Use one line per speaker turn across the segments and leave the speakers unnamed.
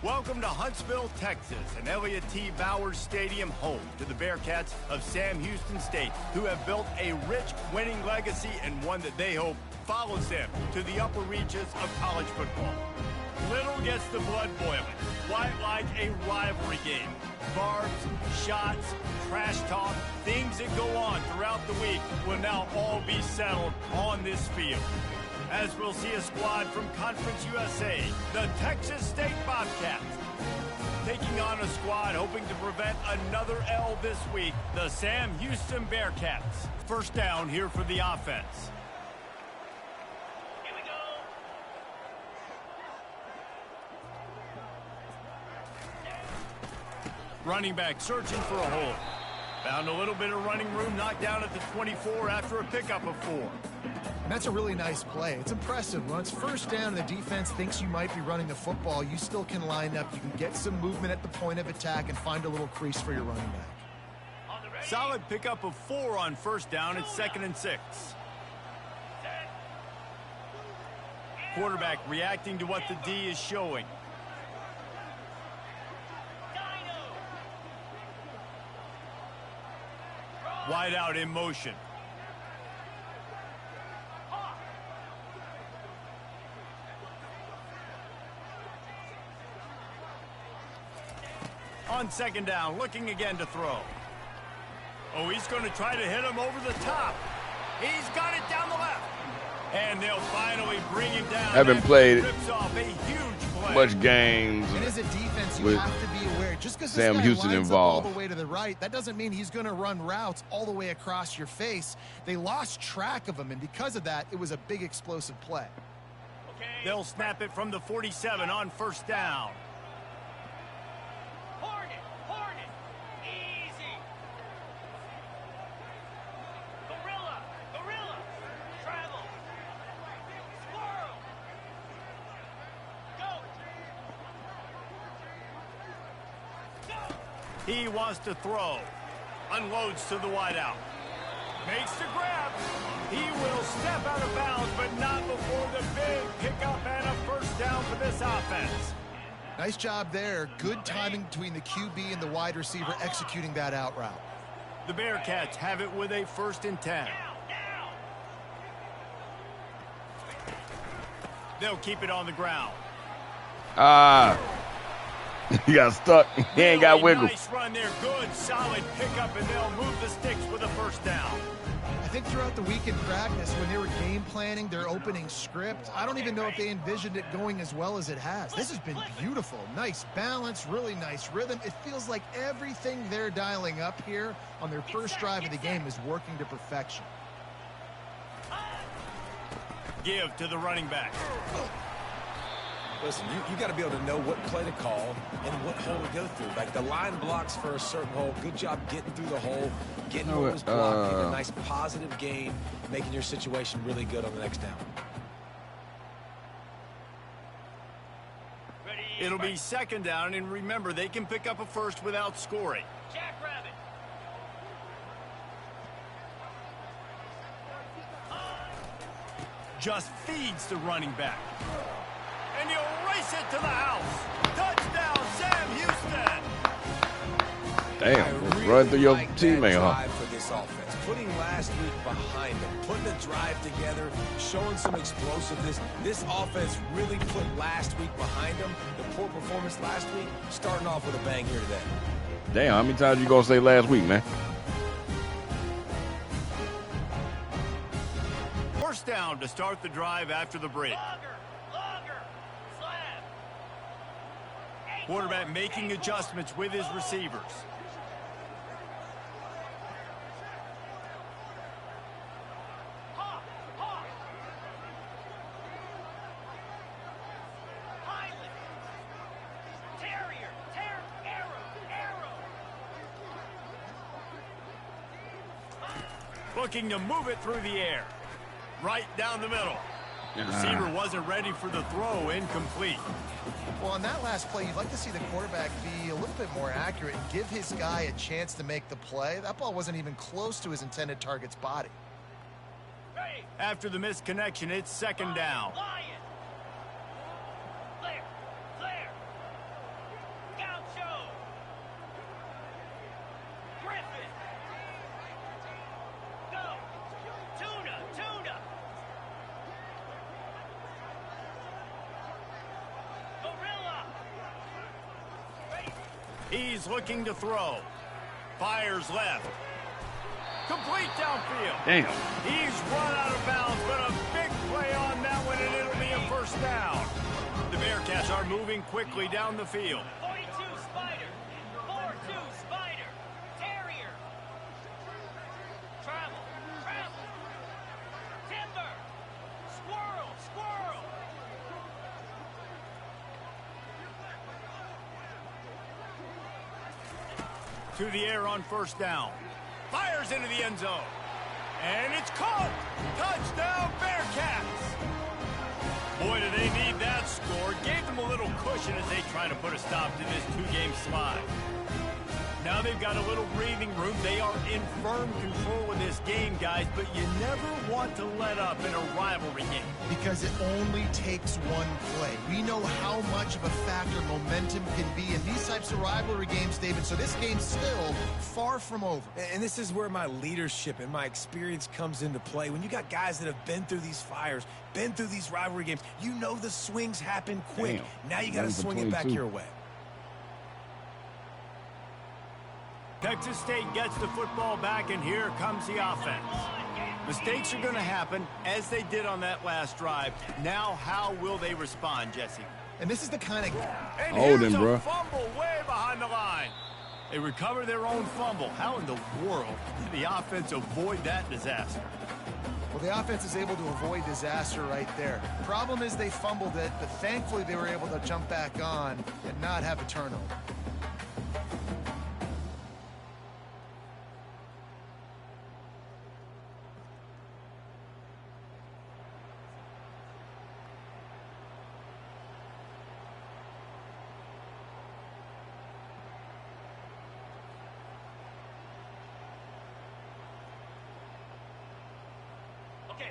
Welcome to Huntsville, Texas, and Elliott T. Bowers Stadium, home to the Bearcats of Sam Houston State, who have built a rich winning legacy and one that they hope follows them to the upper reaches of college football. Little gets the blood boiling, quite like a rivalry game. Barbs, shots, trash talk, things that go on throughout the week will now all be settled on this field. As we'll see a squad from Conference USA, the Texas State Bobcats, taking on a squad hoping to prevent another L this week, the Sam Houston Bearcats. First down here for the offense.
Here we go.
Running back searching for a hole. Found a little bit of running room, knocked down at the 24 after a pickup of 4.
That's a really nice play. It's impressive. When it's first down and the defense thinks you might be running the football, you still can line up. You can get some movement at the point of attack and find a little crease for your running back.
Solid pickup of 4 on first down. It's 2nd and 6. Quarterback reacting to what the D is showing. Wide out in motion. On 2nd down, looking again to throw. Oh, he's going to try to hit him over the top. He's got it down the left. And they'll finally bring him down.
Haven't played
off a huge play.
much games.
And as a defense, you have to be aware. Just because
Sam
this guy
Houston
lines
involved.
up all the way to the right, that doesn't mean he's going to run routes all the way across your face. They lost track of him, and because of that, it was a big explosive play.
Okay. They'll snap it from the 47 on first down.
Hornet, easy. Gorilla, travel. Squirrel. Go.
He wants to throw. Unloads to the wideout. Makes the grab. He will step out of bounds, but not before the big pickup and a first down for this offense.
Nice job there. Good timing between the QB and the wide receiver executing that out route.
The Bearcats have it with a 1st and 10.
Now.
They'll keep it on the ground.
He got stuck. He ain't got wiggle.
Nice run there. Good, solid pickup, and they'll move the sticks with a first down.
I think throughout the week in practice, when they were game planning their opening script, I don't even know if they envisioned it going as well as it has. This has been beautiful. Nice balance, really nice rhythm. It feels like everything they're dialing up here on their first drive of the game is working to perfection.
Give to the running back.
Listen, you got to be able to know what play to call and what hole to go through. Like the line blocks for a certain hole. Good job getting through the hole, getting what was blocked, getting a nice positive gain, making your situation really good on the next down.
It'll be 2nd down, and remember, they can pick up a first without scoring.
Jackrabbit.
Just feeds the running back. And he'll race it to the house. Touchdown, Sam Houston.
Damn, run through your teammate, huh?
For this offense, putting last week behind them, putting a drive together, showing some explosiveness. This offense really put last week behind them. The poor performance last week, starting off with a bang here today.
Damn, how many times you gonna say last week, man?
First down to start the drive after the break.
Longer, slab.
Quarterback making adjustments with his receivers. Looking to move it through the air. Right down the middle. The receiver wasn't ready for the throw. Incomplete.
Well, on that last play, you'd like to see the quarterback be a little bit more accurate and give his guy a chance to make the play. That ball wasn't even close to his intended target's body.
After the missed connection, it's 2nd down. He's looking to throw. Fires left. Complete downfield.
Damn.
He's run out of bounds, but a big play on that one, and it'll be a first down. The Bearcats are moving quickly down the field.
42 Spider. 4-2 Spider. Terrier. Travel. Travel. Timber. Squirrel. Squirrel.
To the air on first down. Fires into the end zone. And it's caught. Touchdown, Bearcats. Boy, do they need that score. Gave them a little cushion as they try to put a stop to this two-game slide. Now they've got a little breathing room. They are in firm control of this game, guys, but you never want to let up in a rivalry game.
Because it only takes one play. We know how much of a factor momentum can be in these types of rivalry games, David, so this game's still far from over.
And this is where my leadership and my experience comes into play. When you got guys that have been through these fires, been through these rivalry games, you know the swings happen quick.
Damn.
Now you got to swing it back your way.
Texas State gets the football back, and here comes the offense. Mistakes are going to happen, as they did on that last drive. Now, how will they respond, Jesse?
And this is the kind of...
And
Hold
here's
him,
a
bro.
fumble way behind the line. They recover their own fumble. How in the world did the offense avoid that disaster?
Well, the offense is able to avoid disaster right there. Problem is they fumbled it, but thankfully they were able to jump back on and not have a turnover.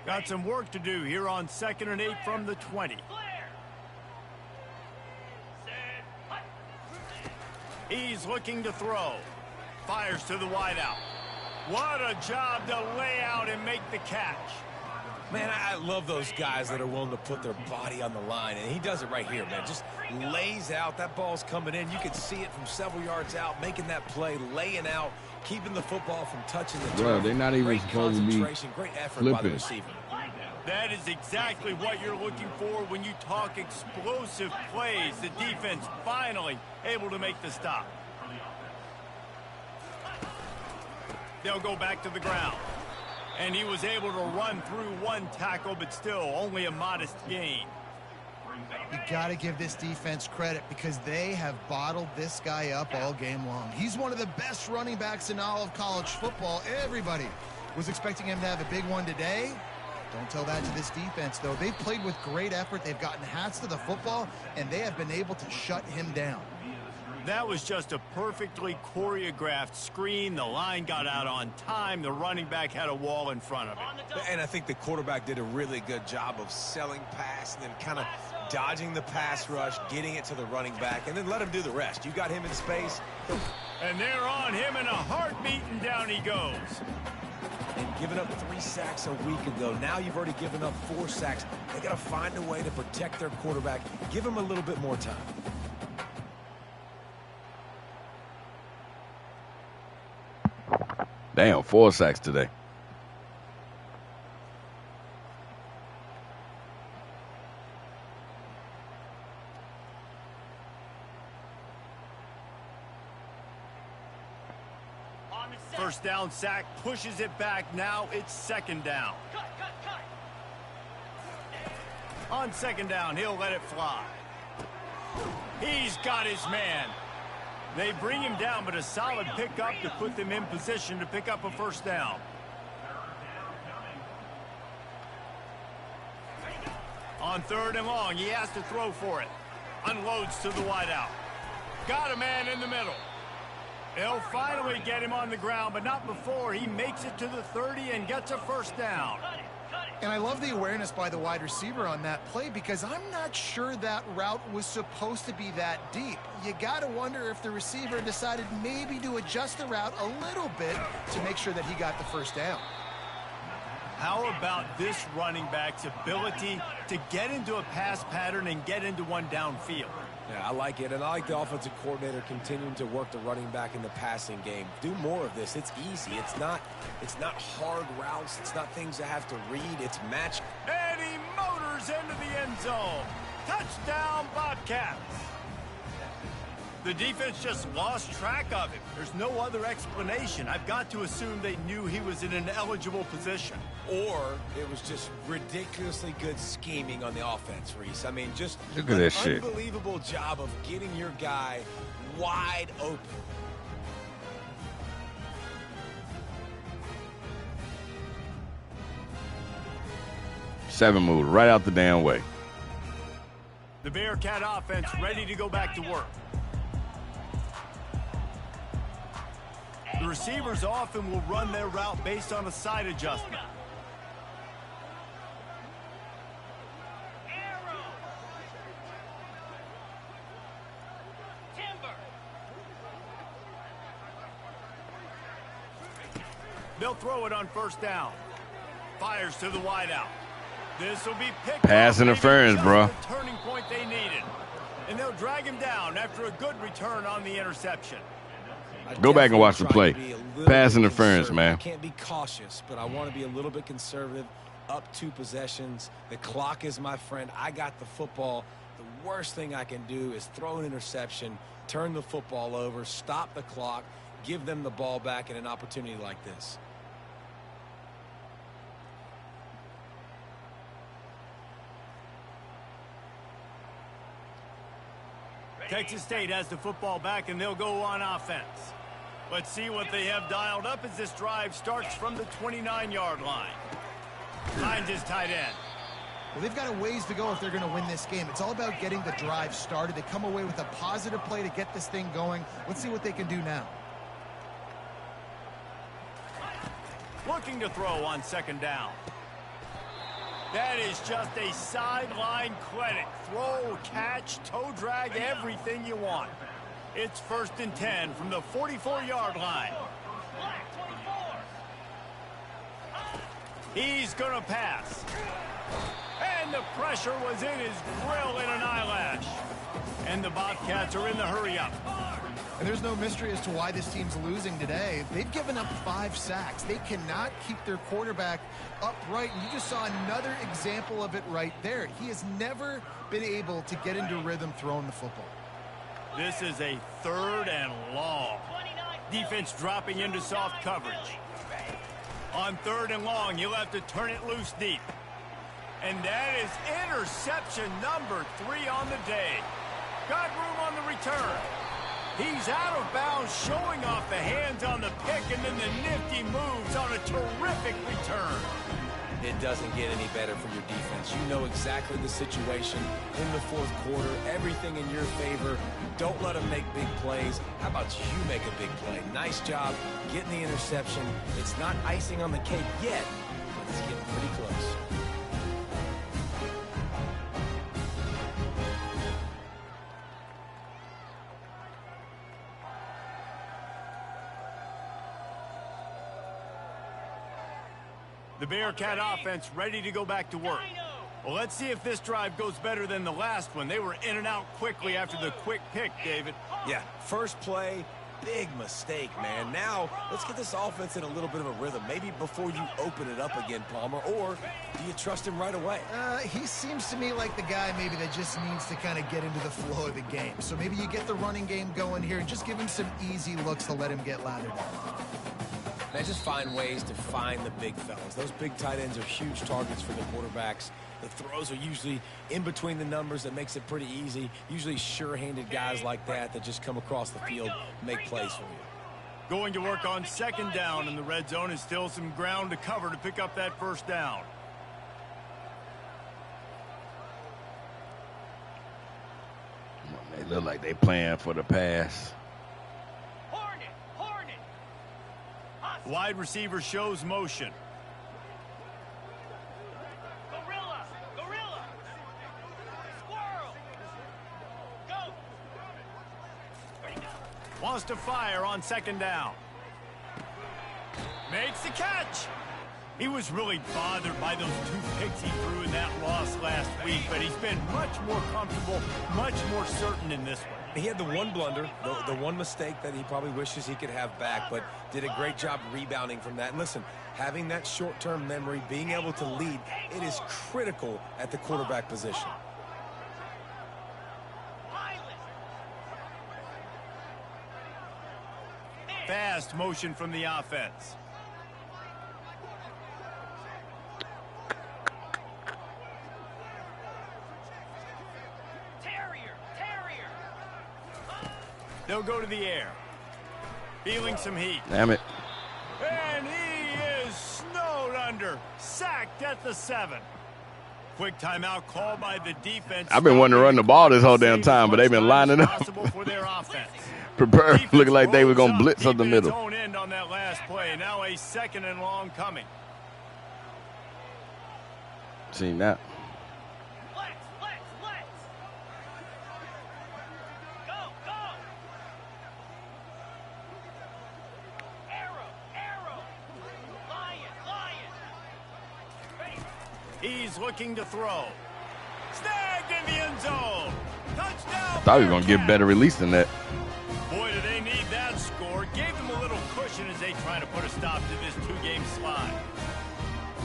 Got some work to do here on 2nd and 8 from the 20. He's looking to throw. Fires to the wideout. What a job to lay out and make the catch.
Man, I love those guys that are willing to put their body on the line, and he does it right here, man. Just lays out. That ball's coming in. You can see it from several yards out, making that play, laying out, keeping the football from touching the turf.
Bro, they're not even
great
supposed to be
concentration, great effort by the
flipping.
receiver.
That is exactly what you're looking for when you talk explosive plays. The defense finally able to make the stop. They'll go back to the ground. And he was able to run through one tackle, but still only a modest gain.
You got to give this defense credit because they have bottled this guy up all game long. He's one of the best running backs in all of college football. Everybody was expecting him to have a big one today. Don't tell that to this defense, though. They've played with great effort. They've gotten hats to the football, and they have been able to shut him down.
That was just a perfectly choreographed screen. The line got out on time. The running back had a wall in front of him.
And I think the quarterback did a really good job of selling pass and then kind of dodging the pass rush, getting it to the running back, and then let him do the rest. You got him in space.
And they're on him in a heartbeat, and down he goes.
And giving up 3 sacks a week ago. Now you've already given up 4 sacks. They got to find a way to protect their quarterback. Give him a little bit more time.
Damn, 4 sacks today.
First down sack, pushes it back. Now it's 2nd down. On 2nd down, he'll let it fly. He's got his man. They bring him down, but a solid pickup to put them in position to pick up a first down. On 3rd and long, he has to throw for it. Unloads to the wideout. Got a man in the middle. They'll finally get him on the ground, but not before he makes it to the 30 and gets a first down.
And I love the awareness by the wide receiver on that play because I'm not sure that route was supposed to be that deep. You got to wonder if the receiver decided maybe to adjust the route a little bit to make sure that he got the first down.
How about this running back's ability to get into a pass pattern and get into one downfield?
Yeah, I like it, and I like the offensive coordinator continuing to work the running back in the passing game. Do more of this. It's easy. It's not hard routes. It's not things I have to read. It's match.
And he motors into the end zone. Touchdown, Bobcats. The defense just lost track of him. There's no other explanation. I've got to assume they knew he was in an eligible position.
Or it was just ridiculously good scheming on the offense, Reese. I mean, just
look at this shit.
Unbelievable job of getting your guy wide open.
Seven moved right out the damn way.
The Bearcat offense ready to go back to work. The receivers often will run their route based on a side adjustment.
Arrow. Timber.
They'll throw it on first down. Fires to the wideout. This will be picked
Pass
up,
interference, bro.
the turning point they needed. And they'll drag him down after a good return on the interception.
Go back and watch the play. Pass interference, man.
I can't be cautious, but I want to be a little bit conservative. Up 2 possessions. The clock is my friend. I got the football. The worst thing I can do is throw an interception, turn the football over, stop the clock, give them the ball back in an opportunity like this.
Texas State has the football back, and they'll go on offense. Let's see what they have dialed up as this drive starts from the 29-yard line. Finds his tight end.
Well, they've got a ways to go if they're going to win this game. It's all about getting the drive started. They come away with a positive play to get this thing going. Let's see what they can do now.
Looking to throw on second down. That is just a sideline clinic. Throw, catch, toe drag, everything you want. It's 1st and 10 from the 44-yard line.
Black 24.
He's going to pass. And the pressure was in his grill in an eyelash. And the Bobcats are in the hurry-up.
And there's no mystery as to why this team's losing today. They've given up 5 sacks. They cannot keep their quarterback upright. And you just saw another example of it right there. He has never been able to get into rhythm throwing the football.
This is a 3rd and long. Defense dropping into soft coverage. On 3rd and long, you'll have to turn it loose deep. And that is interception number 3 on the day. Got room on the return. He's out of bounds, showing off the hands on the pick, and then the nifty moves on a terrific return.
It doesn't get any better from your defense. You know exactly the situation in the 4th quarter. Everything in your favor. Don't let them make big plays. How about you make a big play? Nice job getting the interception. It's not icing on the cake yet, but it's getting pretty close.
The Bearcat offense ready to go back to work. Well, let's see if this drive goes better than the last one. They were in and out quickly after the quick pick, David.
Yeah, first play, big mistake, man. Now, let's get this offense in a little bit of a rhythm. Maybe before you open it up again, Palmer, or do you trust him right away?
He seems to me like the guy maybe that just needs to kind of get into the flow of the game. So maybe you get the running game going here and just give him some easy looks to let him get lathered up.
They just find ways to find the big fellas. Those big tight ends are huge targets for the quarterbacks. The throws are usually in between the numbers. That makes it pretty easy. Usually sure-handed guys like that just come across the field, make plays for you.
Going to work on second down in the red zone is still some ground to cover to pick up that first down.
They look like they playing for the pass.
Wide receiver shows motion.
Gorilla. Squirrel. Go.
Wants to fire on second down. Makes the catch. He was really bothered by those 2 picks he threw in that loss last week, but he's been much more comfortable, much more certain in this one.
He had the one blunder, the one mistake that he probably wishes he could have back, but did a great job rebounding from that. And listen, having that short-term memory, being able to lead, it is critical at the quarterback position.
Fast motion from the offense. They'll go to the air. Feeling some heat.
Damn it.
And he is snowed under. Sacked at the 7. Quick timeout call by the defense.
I've been wanting to run the ball this whole damn time, but they've been lining up.
For their offense.
Prepare, looking like they were going to blitz up the middle.
Own end on that last play. Now a 2nd and long coming.
See that.
He's looking to throw. Snagged in the end zone. Touchdown.
Thought he was going to get better release than that.
Boy, do they need that score. Gave them a little cushion as they try to put a stop to this 2-game slide.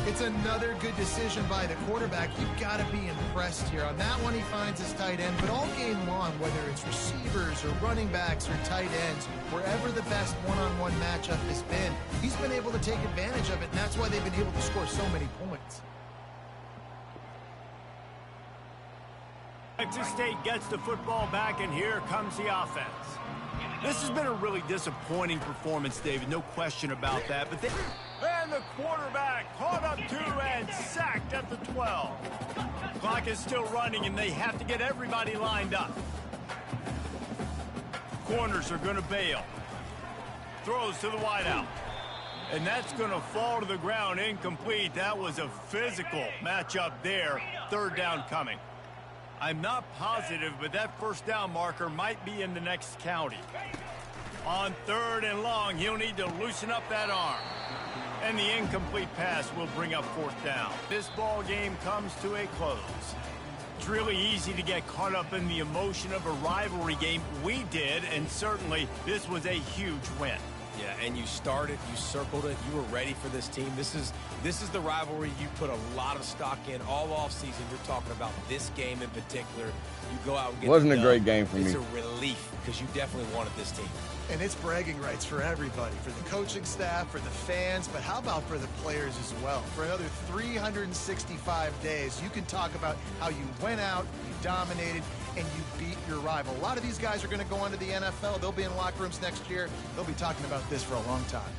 It's another good decision by the quarterback. You've got to be impressed here. On that one, he finds his tight end, but all game long, whether it's receivers or running backs or tight ends, wherever the best one-on-one matchup has been, he's been able to take advantage of it, and that's why they've been able to score so many points.
Texas State gets the football back, and here comes the offense. This has been a really disappointing performance, David. No question about that. But and the quarterback caught up to and sacked at the 12. Clock is still running, and they have to get everybody lined up. Corners are going to bail. Throws to the wideout. And that's going to fall to the ground incomplete. That was a physical matchup there. 3rd down coming. I'm not positive, but that 1st down marker might be in the next county. On 3rd and long, he'll need to loosen up that arm. And the incomplete pass will bring up 4th down. This ball game comes to a close. It's really easy to get caught up in the emotion of a rivalry game. We did, and certainly this was a huge win.
Yeah, and you started, you circled it, you were ready for this team. This is the rivalry you put a lot of stock in all offseason. You're talking about this game in particular. You go out and get
Wasn't a great game for me.
It's a relief because you definitely wanted this team.
And it's bragging rights for everybody, for the coaching staff, for the fans, but how about for the players as well? For another 365 days, you can talk about how you went out, you dominated, and you beat your rival. A lot of these guys are going to go on to the NFL. They'll be in locker rooms next year. They'll be talking about this for a long time.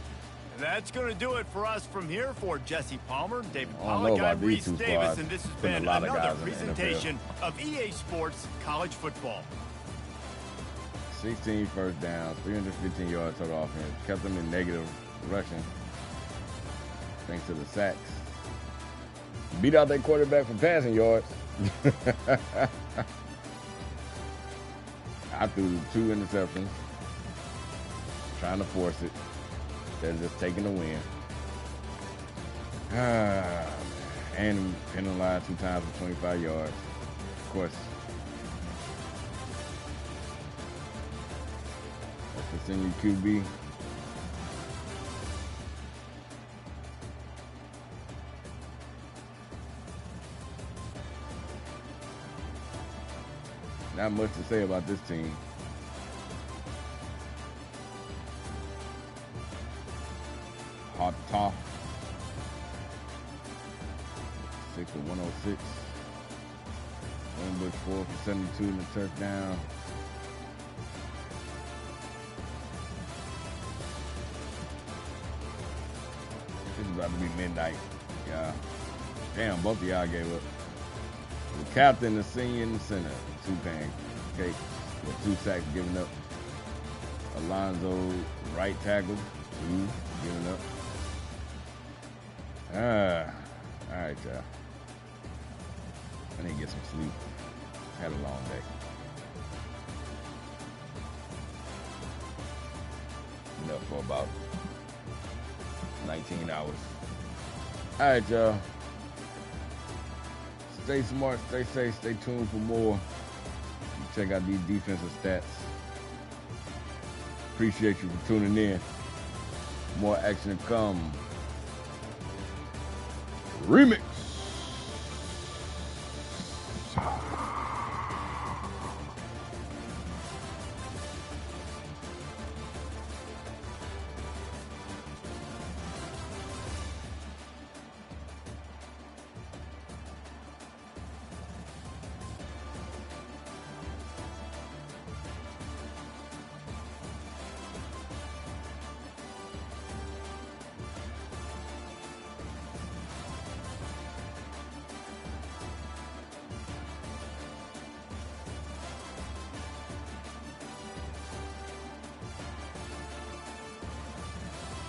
That's going to do it for us from here. For Jesse Palmer, David
I don't know
Pollack,
about
I'm
these
Reese
two
Davis,
squads.
and this has
Putting a
been
lot of
another
guys in the
presentation of EA Sports College Football.
16 first downs, 315 yards total offense. Kept them in negative rushing thanks to the sacks. Beat out that quarterback for passing yards. I threw 2 interceptions, trying to force it. They're just taking the win. And penalized 2 times for 25 yards. Of course, that's the senior QB. Not much to say about this team. Hot top. 6 for 106. Bush 4 for 72 in the touchdown. This is about to be midnight. Yeah. Damn, both of y'all gave up. The captain, the senior, and the center. 2 pancakes with 2 sacks given up. Alonzo, right tackle, 2 given up. All right, y'all. I need to get some sleep. Had a long day. Enough for about 19 hours. All right, y'all. Stay smart, stay safe, stay tuned for more. Check out these defensive stats. Appreciate you for tuning in. More action to come. Remix.